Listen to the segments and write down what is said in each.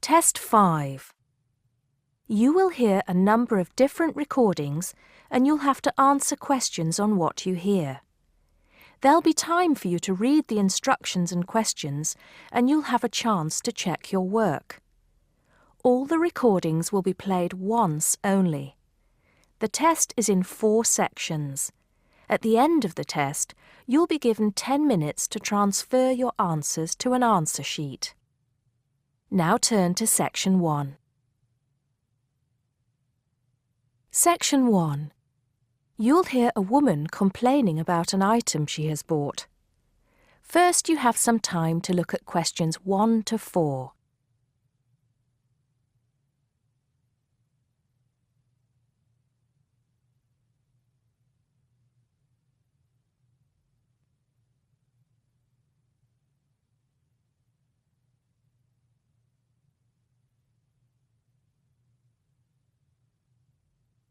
Test 5. You will hear a number of different recordings and you'll have to answer questions on what you hear. There'll be time for you to read the instructions and questions and you'll have a chance to check your work. All the recordings will be played once only. The test is in 4 sections. At the end of the test, you'll be given 10 minutes to transfer your answers to an answer sheet. Now turn to Section 1. Section 1. You'll hear a woman complaining about an item she has bought. First, you have some time to look at questions 1 to 4.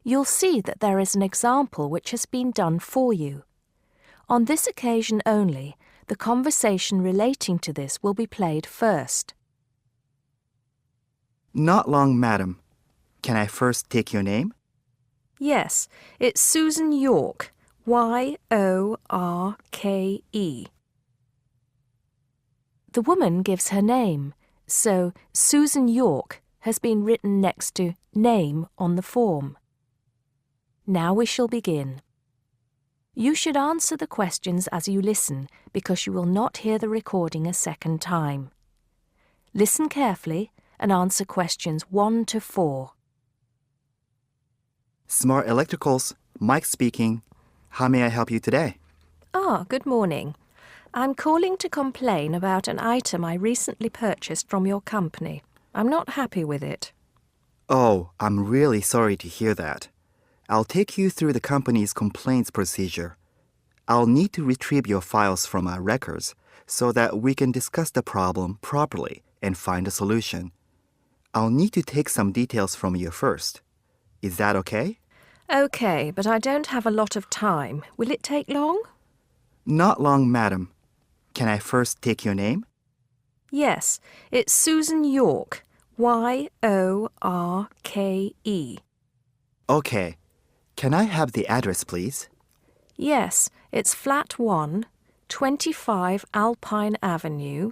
You'll see that there is an example which has been done for you. On this occasion only, the conversation relating to this will be played first. Not long, madam. Can I first take your name? Yes, it's Susan Yorke, Y-O-R-K-E. The woman gives her name, so Susan Yorke has been written next to name on the form. Now we shall begin. You should answer the questions as you listen because you will not hear the recording a second time. Listen carefully and answer questions 1 to 4. Smart Electricals, Mike speaking. How may I help you today? Good morning. I'm calling to complain about an item I recently purchased from your company. I'm not happy with it. Oh, I'm really sorry to hear that. I'll take you through the company's complaints procedure. I'll need to retrieve your files from our records so that we can discuss the problem properly and find a solution. I'll need to take some details from you first. Is that okay? Okay, but I don't have a lot of time. Will it take long? Not long, madam. Can I first take your name? Yes, it's Susan Yorke, Y-O-R-K-E. Okay. Can I have the address, please? Yes, it's Flat 1, 25 Alpine Avenue.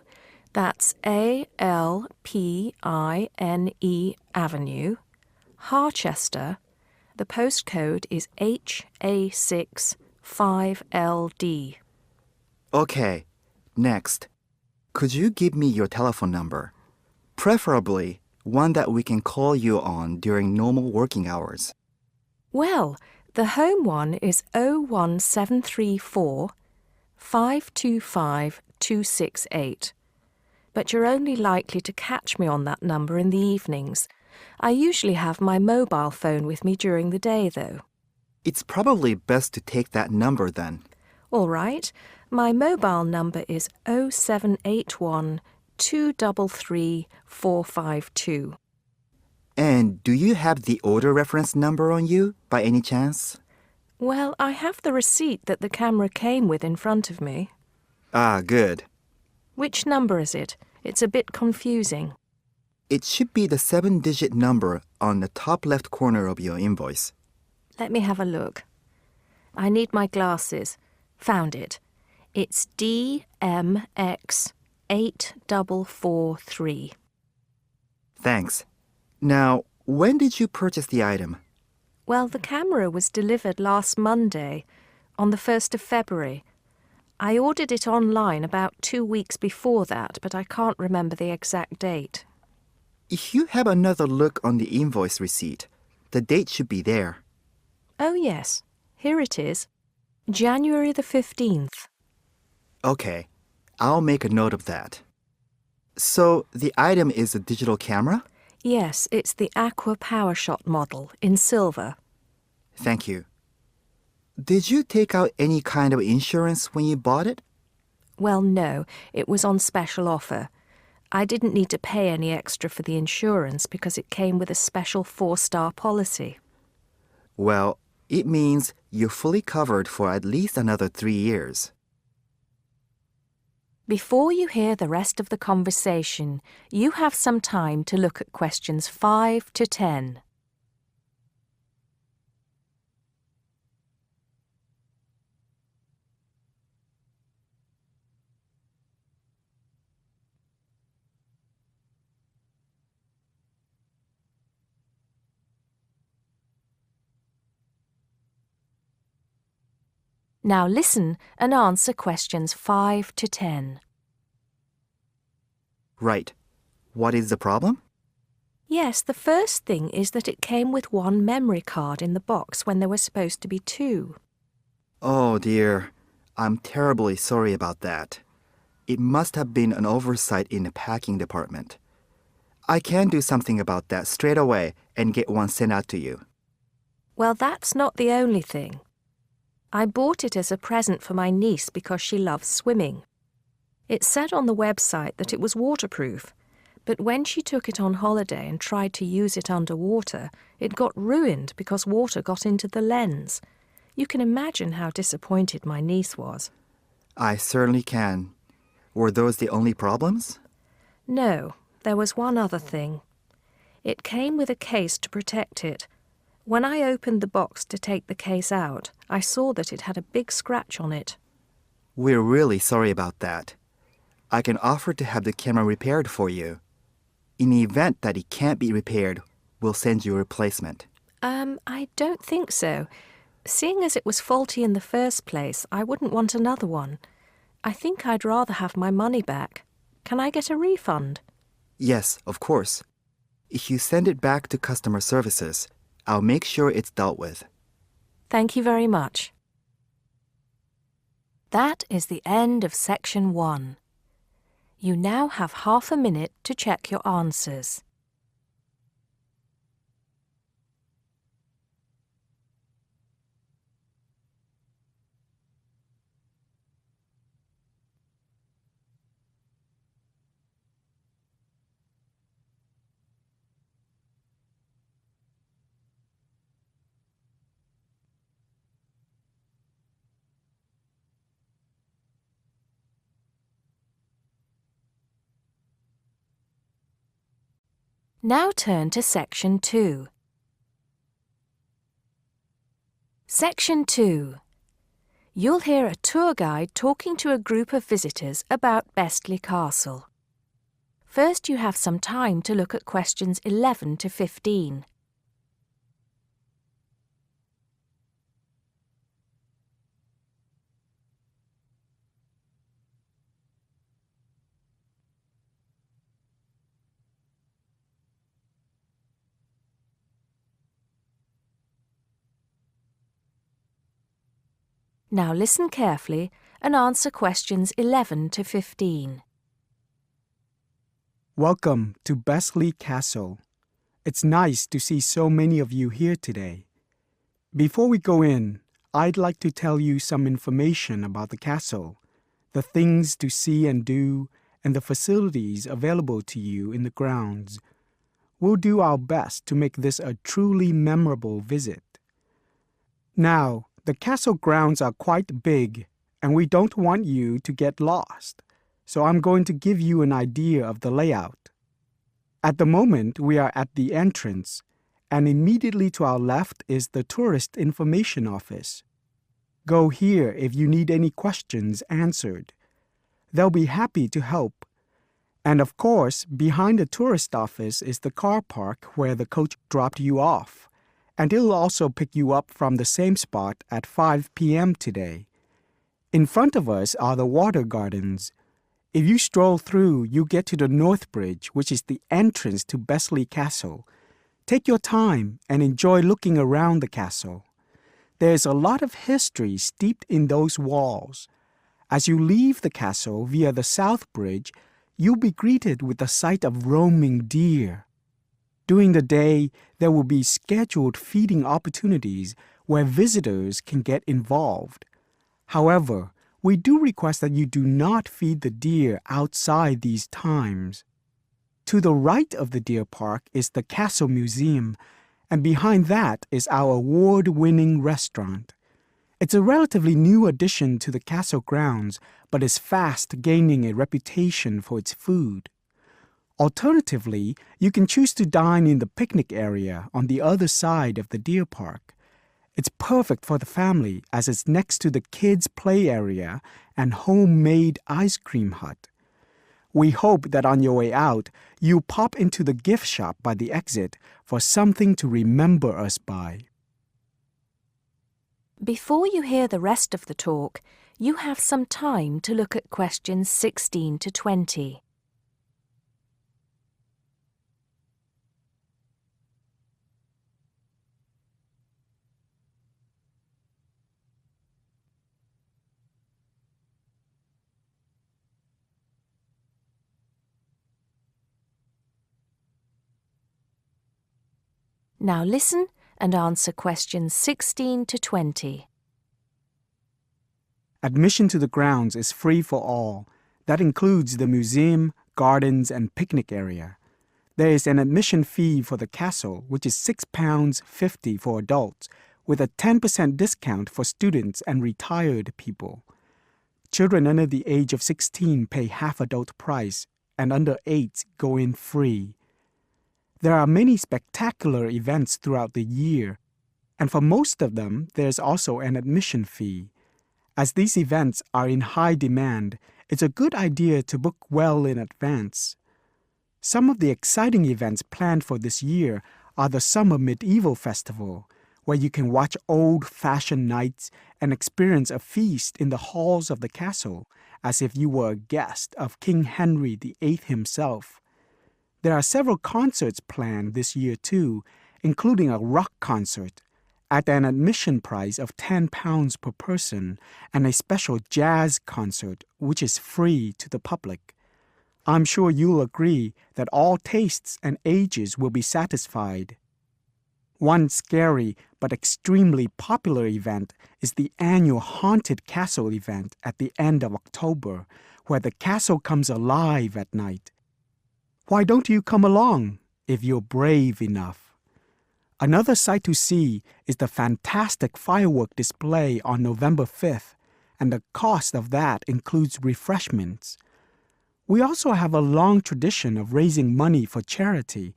That's A-L-P-I-N-E Avenue, Harchester. The postcode is HA6 5LD. Okay. Next. Could you give me your telephone number? Preferably one that we can call you on during normal working hours. Well, the home one is 01734 525 268. But you're only likely to catch me on that number in the evenings. I usually have my mobile phone with me during the day, though. It's probably best to take that number then. All right. My mobile number is 0781 233 452. And do you have the order reference number on you, by any chance? Well, I have the receipt that the camera came with in front of me. Ah, good. Which number is it? It's a bit confusing. It should be the 7-digit number on the top left corner of your invoice. Let me have a look. I need my glasses. Found it. It's DMX 8443. Thanks. Now, when did you purchase the item? Well, the camera was delivered last Monday, on the 1st of February. I ordered it online about 2 weeks before that, but I can't remember the exact date. If you have another look on the invoice receipt, the date should be there. Oh, yes. Here it is. January the 15th. Okay, I'll make a note of that. So, the item is a digital camera? Yes, it's the Aqua PowerShot model in silver. Thank you. Did you take out any kind of insurance when you bought it? Well, no, it was on special offer. I didn't need to pay any extra for the insurance because it came with a special 4-star policy. Well, it means you're fully covered for at least another 3 years. Before you hear the rest of the conversation, you have some time to look at questions 5 to 10. Now listen and answer questions 5 to 10. Right. What is the problem? Yes, the first thing is that it came with one memory card in the box when there were supposed to be 2. Oh dear. I'm terribly sorry about that. It must have been an oversight in the packing department. I can do something about that straight away and get one sent out to you. Well, that's not the only thing. I bought it as a present for my niece because she loves swimming. It said on the website that it was waterproof, but when she took it on holiday and tried to use it underwater, it got ruined because water got into the lens. You can imagine how disappointed my niece was. I certainly can. Were those the only problems? No, there was one other thing. It came with a case to protect it. When I opened the box to take the case out, I saw that it had a big scratch on it. We're really sorry about that. I can offer to have the camera repaired for you. In the event that it can't be repaired, we'll send you a replacement. I don't think so. Seeing as it was faulty in the first place, I wouldn't want another one. I think I'd rather have my money back. Can I get a refund? Yes, of course. If you send it back to customer services, I'll make sure it's dealt with. Thank you very much. That is the end of section 1. You now have half a minute to check your answers. Now turn to Section 2. Section 2. You'll hear a tour guide talking to a group of visitors about Bestley Castle. First, you have some time to look at questions 11 to 15. Now listen carefully and answer questions 11 to 15. Welcome to Bestley Castle. It's nice to see so many of you here today. Before we go in, I'd like to tell you some information about the castle, the things to see and do, and the facilities available to you in the grounds. We'll do our best to make this a truly memorable visit. Now, the castle grounds are quite big, and we don't want you to get lost, so I'm going to give you an idea of the layout. At the moment, we are at the entrance, and immediately to our left is the Tourist Information Office. Go here if you need any questions answered. They'll be happy to help. And of course, behind the tourist office is the car park where the coach dropped you off, and it'll also pick you up from the same spot at 5 p.m. today. In front of us are the water gardens. If you stroll through, you get to the North Bridge, which is the entrance to Bestley Castle. Take your time and enjoy looking around the castle. There's a lot of history steeped in those walls. As you leave the castle via the South Bridge, you'll be greeted with the sight of roaming deer. During the day, there will be scheduled feeding opportunities where visitors can get involved. However, we do request that you do not feed the deer outside these times. To the right of the deer park is the Castle Museum, and behind that is our award-winning restaurant. It's a relatively new addition to the castle grounds, but is fast gaining a reputation for its food. Alternatively, you can choose to dine in the picnic area on the other side of the deer park. It's perfect for the family as it's next to the kids' play area and homemade ice cream hut. We hope that on your way out, you pop into the gift shop by the exit for something to remember us by. Before you hear the rest of the talk, you have some time to look at questions 16 to 20. Now listen and answer questions 16 to 20. Admission to the grounds is free for all. That includes the museum, gardens, and picnic area. There is an admission fee for the castle, which is £6.50 for adults, with a 10% discount for students and retired people. Children under the age of 16 pay half adult price, and under 8 go in free. There are many spectacular events throughout the year, and for most of them, there's also an admission fee. As these events are in high demand, it's a good idea to book well in advance. Some of the exciting events planned for this year are the Summer Medieval Festival, where you can watch old-fashioned knights and experience a feast in the halls of the castle, as if you were a guest of King Henry VIII himself. There are several concerts planned this year too, including a rock concert at an admission price of £10 per person and a special jazz concert which is free to the public. I'm sure you'll agree that all tastes and ages will be satisfied. One scary but extremely popular event is the annual Haunted Castle event at the end of October, where the castle comes alive at night. Why don't you come along if you're brave enough? Another sight to see is the fantastic firework display on November 5th, and the cost of that includes refreshments. We also have a long tradition of raising money for charity.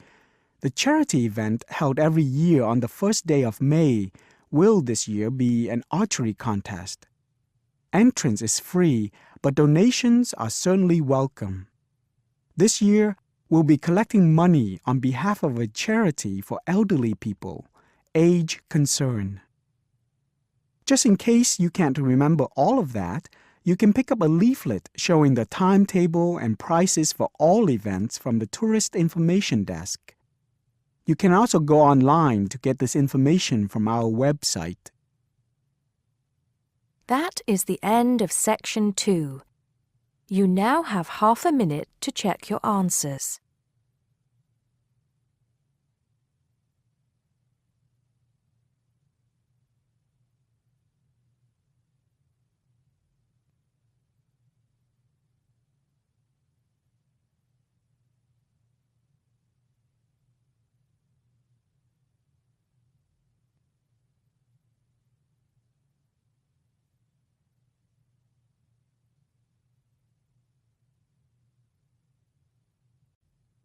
The charity event held every year on the first day of May will this year be an archery contest. Entrance is free, but donations are certainly welcome. This year, we'll be collecting money on behalf of a charity for elderly people, Age Concern. Just in case you can't remember all of that, you can pick up a leaflet showing the timetable and prices for all events from the Tourist Information Desk. You can also go online to get this information from our website. That is the end of section 2. You now have half a minute to check your answers.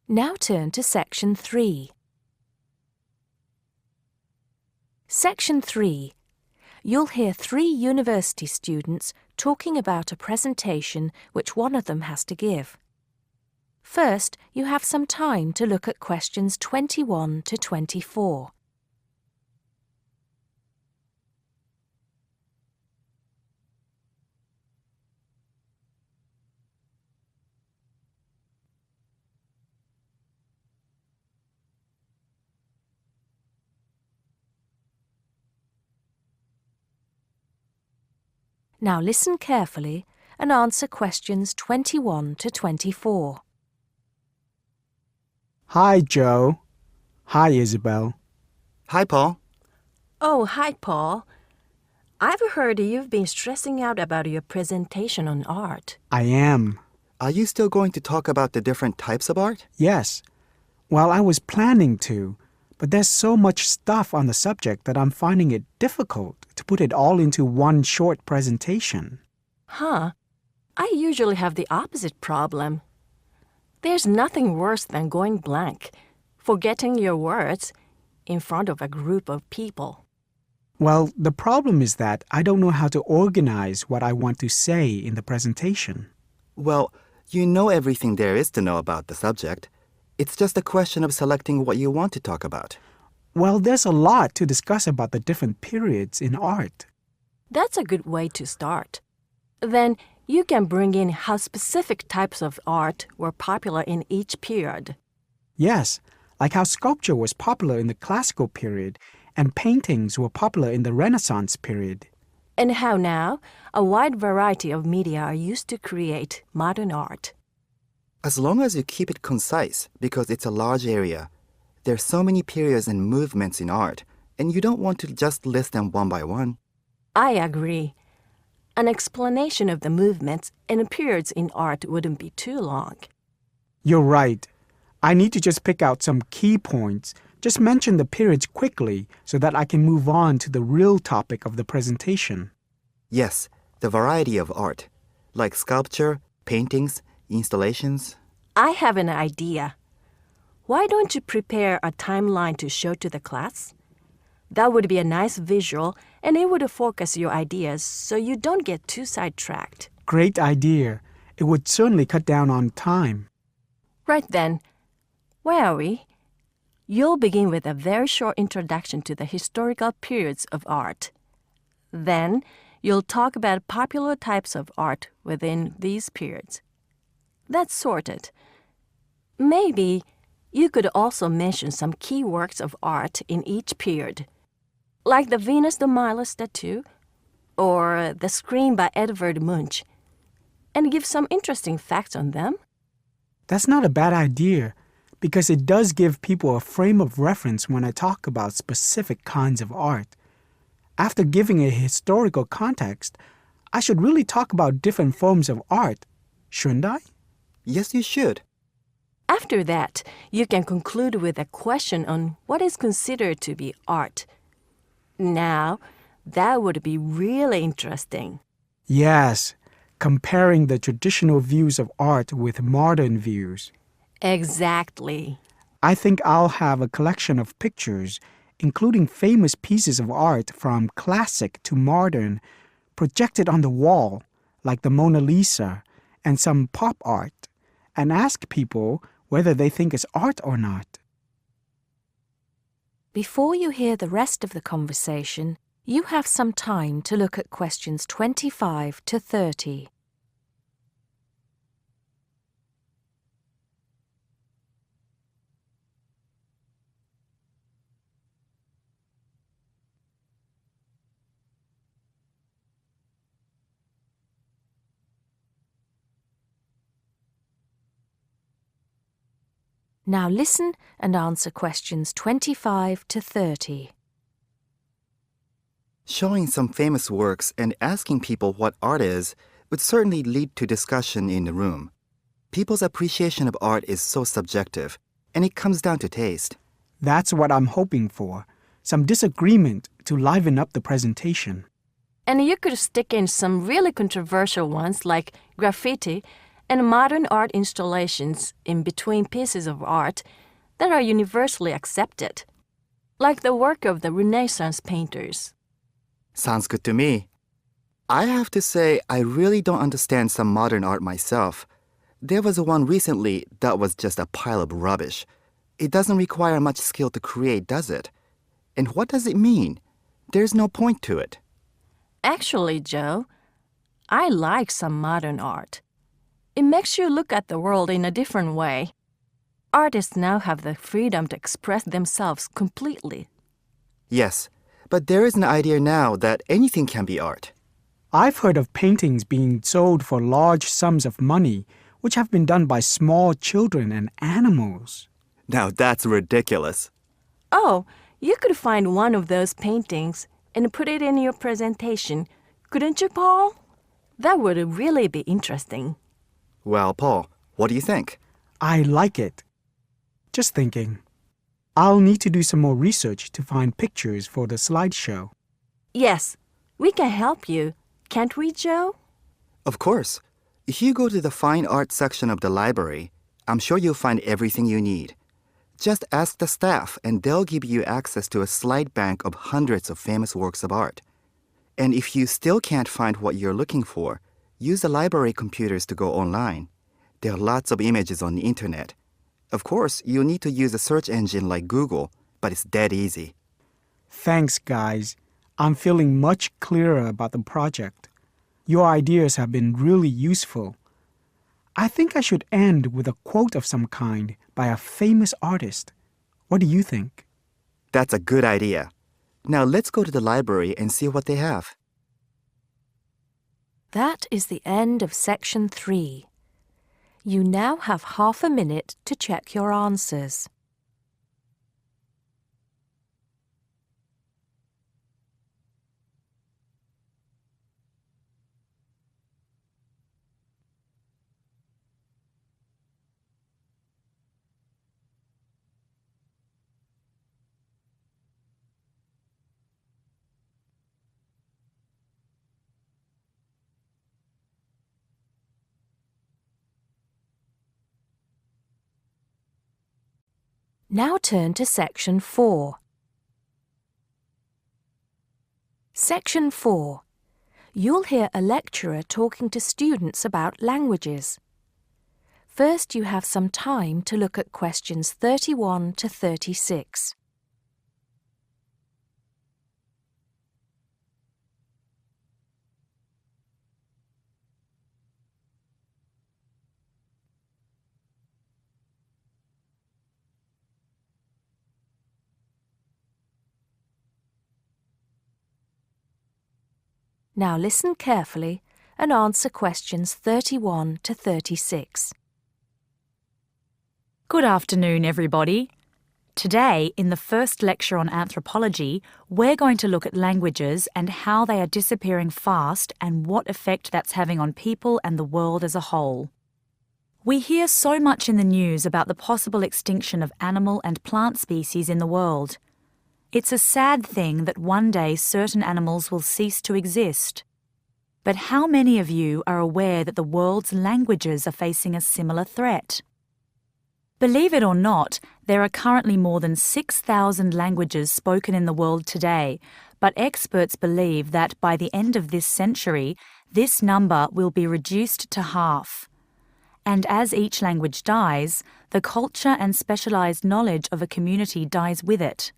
Now turn to Section 3. Section 3. You'll hear 3 university students talking about a presentation which one of them has to give. First, you have some time to look at questions 21 to 24. Now listen carefully and answer questions 21 to 24. Hi, Joe. Hi, Isabel. Hi, Paul. Oh, hi, Paul. I've heard you've been stressing out about your presentation on art. I am. Are you still going to talk about the different types of art? Yes. Well, I was planning to, but there's so much stuff on the subject that I'm finding it difficult to to put it all into one short presentation. Huh. I usually have the opposite problem. There's nothing worse than going blank, forgetting your words in front of a group of people. Well, the problem is that I don't know how to organize what I want to say in the presentation. Well, you know everything there is to know about the subject. It's just a question of selecting what you want to talk about. Well, there's a lot to discuss about the different periods in art. That's a good way to start. Then you can bring in how specific types of art were popular in each period. Yes, like how sculpture was popular in the classical period and paintings were popular in the Renaissance period. And how now a wide variety of media are used to create modern art. As long as you keep it concise, because it's a large area, there are so many periods and movements in art, and you don't want to just list them one by one. I agree. An explanation of the movements and periods in art wouldn't be too long. You're right. I need to just pick out some key points. Just mention the periods quickly so that I can move on to the real topic of the presentation. Yes, the variety of art, like sculpture, paintings, installations. I have an idea. Why don't you prepare a timeline to show to the class? That would be a nice visual, and it would focus your ideas so you don't get too sidetracked. Great idea. It would certainly cut down on time. Right then, where are we? You'll begin with a very short introduction to the historical periods of art. Then, you'll talk about popular types of art within these periods. That's sorted. Maybe you could also mention some key works of art in each period, like the Venus de Milo statue or the Scream by Edvard Munch, and give some interesting facts on them. That's not a bad idea, because it does give people a frame of reference when I talk about specific kinds of art. After giving a historical context, I should really talk about different forms of art, shouldn't I? Yes, you should. After that, you can conclude with a question on what is considered to be art. Now, that would be really interesting. Yes, comparing the traditional views of art with modern views. Exactly. I think I'll have a collection of pictures, including famous pieces of art from classic to modern, projected on the wall, like the Mona Lisa, and some pop art, and ask people whether they think it's art or not. Before you hear the rest of the conversation, you have some time to look at questions 25 to 30. Now listen and answer questions 25 to 30. Showing some famous works and asking people what art is would certainly lead to discussion in the room. People's appreciation of art is so subjective, and it comes down to taste. That's what I'm hoping for, some disagreement to liven up the presentation. And you could stick in some really controversial ones like graffiti and modern art installations in between pieces of art that are universally accepted, like the work of the Renaissance painters. Sounds good to me. I have to say, I really don't understand some modern art myself. There was one recently that was just a pile of rubbish. It doesn't require much skill to create, does it? And what does it mean? There's no point to it. Actually, Joe, I like some modern art. It makes you look at the world in a different way. Artists now have the freedom to express themselves completely. Yes, but there is an idea now that anything can be art. I've heard of paintings being sold for large sums of money, which have been done by small children and animals. Now that's ridiculous. Oh, you could find one of those paintings and put it in your presentation, couldn't you, Paul? That would really be interesting. Well, Paul, what do you think? I like it. Just thinking. I'll need to do some more research to find pictures for the slideshow. Yes, We can help you, can't we, Joe? Of course. If you go to the fine art section of the library, I'm sure you'll find everything you need. Just ask the staff and they'll give you access to a slide bank of hundreds of famous works of art. And if you still can't find what you're looking for, use the library computers to go online. There are lots of images on the internet. Of course, you'll need to use a search engine like Google, but it's dead easy. Thanks, guys. I'm feeling much clearer about the project. Your ideas have been really useful. I think I should end with a quote of some kind by a famous artist. What do you think? That's a good idea. Now let's go to the library and see what they have. That is the end of section 3. You now have half a minute to check your answers. Now turn to section 4. Section 4. You'll hear a lecturer talking to students about languages. First, you have some time to look at questions 31 to 36. Now listen carefully and answer questions 31 to 36. Good afternoon, everybody. Today, in the first lecture on anthropology, we're going to look at languages and how they are disappearing fast and what effect that's having on people and the world as a whole. We hear so much in the news about the possible extinction of animal and plant species in the world. It's a sad thing that one day certain animals will cease to exist. But how many of you are aware that the world's languages are facing a similar threat? Believe it or not, there are currently more than 6,000 languages spoken in the world today, but experts believe that by the end of this century, this number will be reduced to half. And as each language dies, the culture and specialized knowledge of a community dies with it.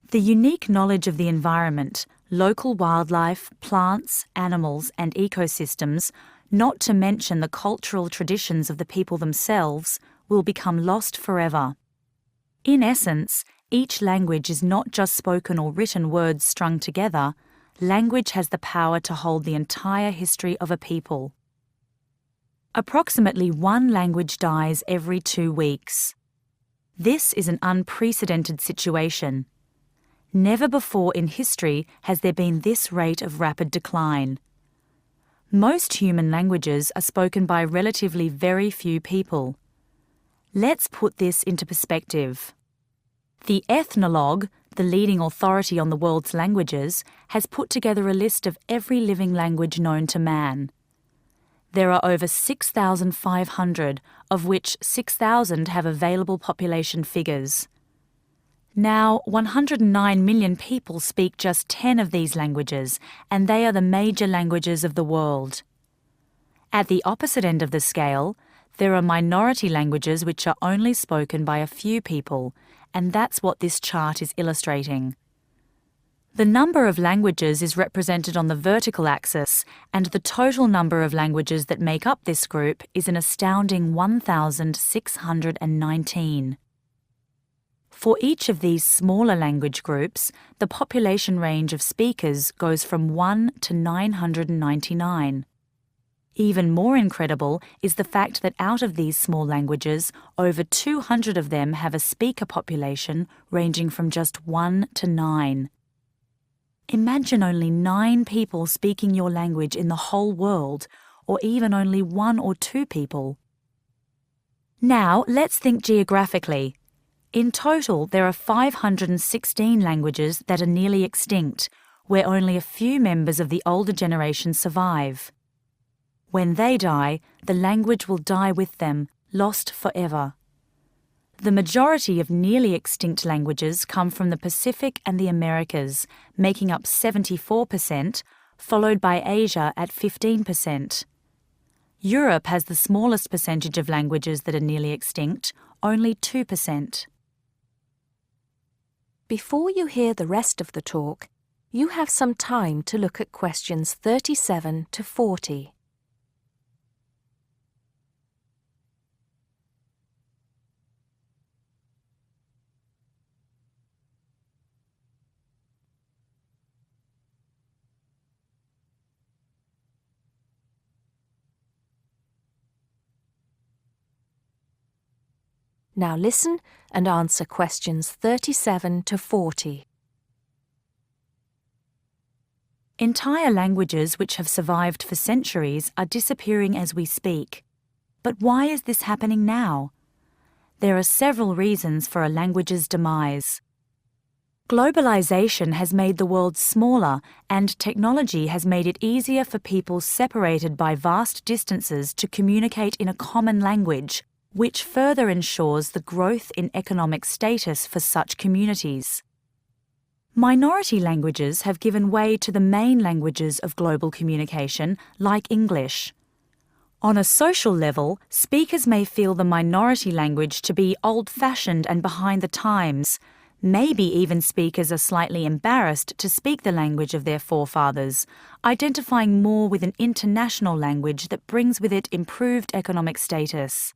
The unique knowledge of the environment, local wildlife, plants, animals, and ecosystems, not to mention the cultural traditions of the people themselves, will become lost forever. In essence, each language is not just spoken or written words strung together. Language has the power to hold the entire history of a people. Approximately one language dies every 2 weeks. This is an unprecedented situation. Never before in history has there been this rate of rapid decline. Most human languages are spoken by relatively very few people. Let's put this into perspective. The Ethnologue, the leading authority on the world's languages, has put together a list of every living language known to man. There are over 6,500, of which 6,000 have available population figures. Now, 109 million people speak just 10 of these languages, and they are the major languages of the world. At the opposite end of the scale, there are minority languages which are only spoken by a few people, and that's what this chart is illustrating. The number of languages is represented on the vertical axis, and the total number of languages that make up this group is an astounding 1,619. For each of these smaller language groups, the population range of speakers goes from 1 to 999. Even more incredible is the fact that out of these small languages, over 200 of them have a speaker population ranging from just 1 to 9. Imagine only 9 people speaking your language in the whole world, or even only 1 or 2 people. Now, let's think geographically. In total, there are 516 languages that are nearly extinct, where only a few members of the older generation survive. When they die, the language will die with them, lost forever. The majority of nearly extinct languages come from the Pacific and the Americas, making up 74%, followed by Asia at 15%. Europe has the smallest percentage of languages that are nearly extinct, only 2%. Before you hear the rest of the talk, you have some time to look at questions 37 to 40. Now listen and answer questions 37 to 40. Entire languages which have survived for centuries are disappearing as we speak. But why is this happening now? There are several reasons for a language's demise. Globalization has made the world smaller, and technology has made it easier for people separated by vast distances to communicate in a common language, which further ensures the growth in economic status for such communities. Minority languages have given way to the main languages of global communication, like English. On a social level, speakers may feel the minority language to be old-fashioned and behind the times. Maybe even speakers are slightly embarrassed to speak the language of their forefathers, identifying more with an international language that brings with it improved economic status.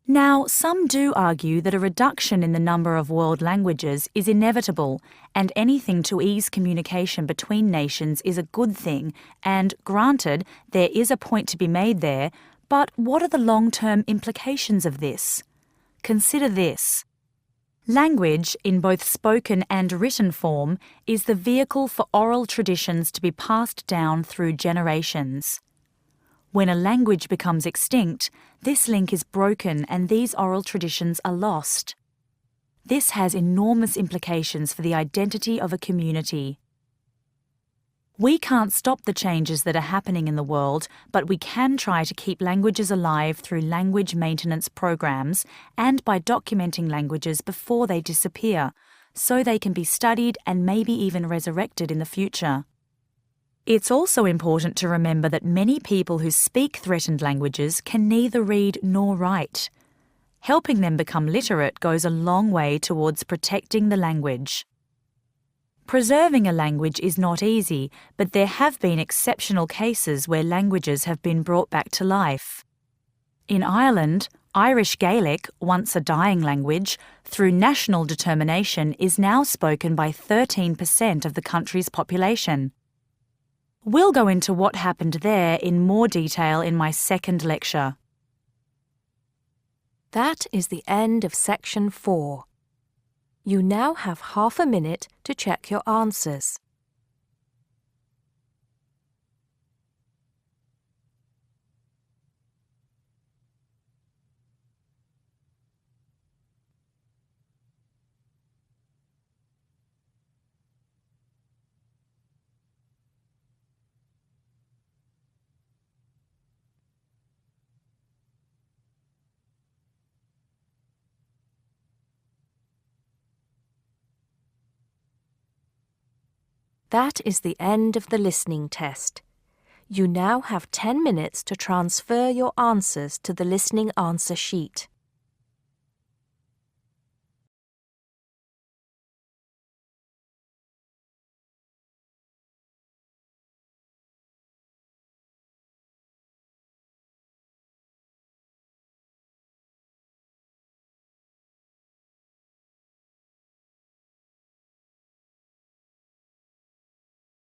Now, some do argue that a reduction in the number of world languages is inevitable, and anything to ease communication between nations is a good thing, and granted, there is a point to be made there, but what are the long-term implications of this? Consider this. Language, in both spoken and written form, is the vehicle for oral traditions to be passed down through generations. When a language becomes extinct, this link is broken and these oral traditions are lost. This has enormous implications for the identity of a community. We can't stop the changes that are happening in the world, but we can try to keep languages alive through language maintenance programs and by documenting languages before they disappear, so they can be studied and maybe even resurrected in the future. It's also important to remember that many people who speak threatened languages can neither read nor write. Helping them become literate goes a long way towards protecting the language. Preserving a language is not easy, but there have been exceptional cases where languages have been brought back to life. In Ireland, Irish Gaelic, once a dying language, through national determination is now spoken by 13% of the country's population. We'll go into what happened there in more detail in my second lecture. That is the end of section 4. You now have half a minute to check your answers. That is the end of the listening test. You now have 10 minutes to transfer your answers to the listening answer sheet.